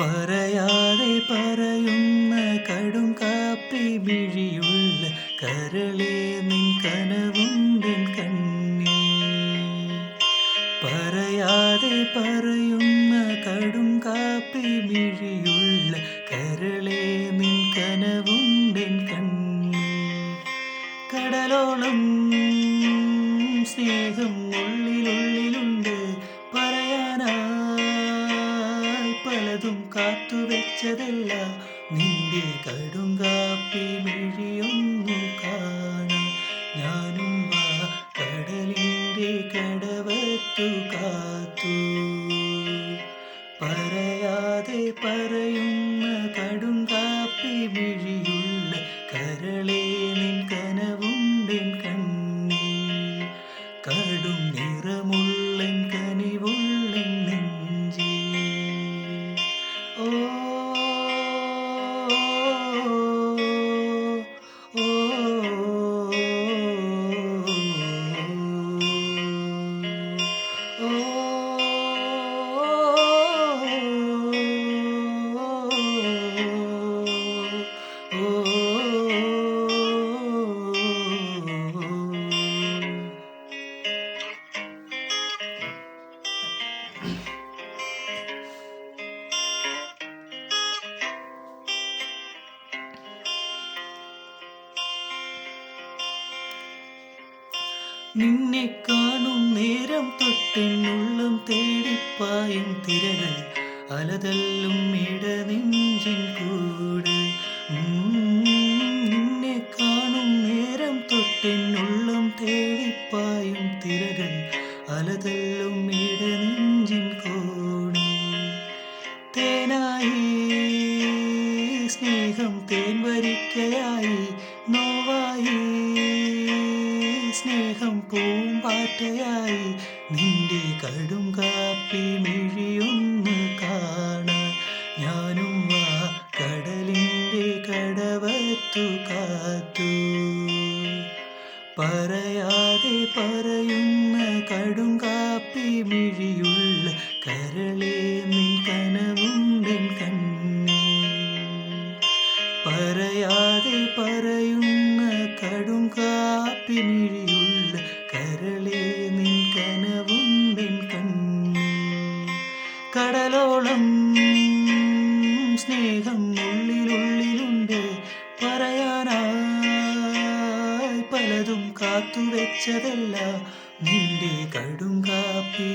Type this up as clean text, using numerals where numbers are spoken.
പറയാതെ പറയുന്ന കടും കാപ്പി മിഴിയുള്ള കരളേ നിൻ കനവുണ്ടെൻ കണ്ണിൽ. പറയാതെ പറയുന്ന കടും കാപ്പി മിഴിയുള്ള കരളേ നിൻ കനവുണ്ടെൻ കണ്ണിൽ. കടലോളം സ്നേഹം ഉള്ളിലുള്ളിലുണ്ട്, പറയാനായി പലതും കാത്തുവെച്ചതല്ല. നിന്റെ കടുങ്കാപ്പി മിഴിയൊന്നു കാണാൻ ഞാനും ആ കടലിൻ്റെ കടവത്തു കാത്തു. പറയാതെ പറയുന്ന കടുങ്കാപ്പി മിഴിയുള്ള കരളേ നിൻ കനവുണ്ടെൻ കണ്ണിൽ. കടും നിറമുള്ളൻ കനിവുള്ളൻ നെഞ്ചിൽ. ഓ ഓ നിന്നെ കാണും നേരം തൊട്ടെന്നുള്ളം തേടിപ്പായും തിരകൾ അലതല്ലും ഇടനെഞ്ചിൻ കൂട്. നിന്നെ കാണും നേരം തൊട്ടെന്നുള്ളം തേടിപ്പായും തിരകൾ അലതല്ലും ഇടനെഞ്ചിൻ കൂട്. തേനായി സ്നേഹം തേൻ വരിക്കയായി, നോവായി സ്നേഹം പൂമ്പാറ്റയായി. നിന്റെ കടും കാപ്പി മിഴിയൊന്ന് കാണാൻ ഞാനും ആ കടലിൻ്റെ കടവത്തു കാത്തു. പറയാതെ പറയുന്ന കടും കാപ്പി മിഴിയുള്ള കരളേ നിൻ കനവുണ്ടെൻ കണ്ണിൽ. പറയാതെ പറയുന്ന കടും കാപ്പി മിഴിയുള്ള കരളേ നിൻ കനവുണ്ടെൻ കണ്ണിൽ. കടലോളം സ്നേഹം ഉള്ളിലുള്ളിലുണ്ട്, പറയാനായി പലതും കാത്തുവെച്ചതല്ല. നിന്റെ കടും കാപ്പി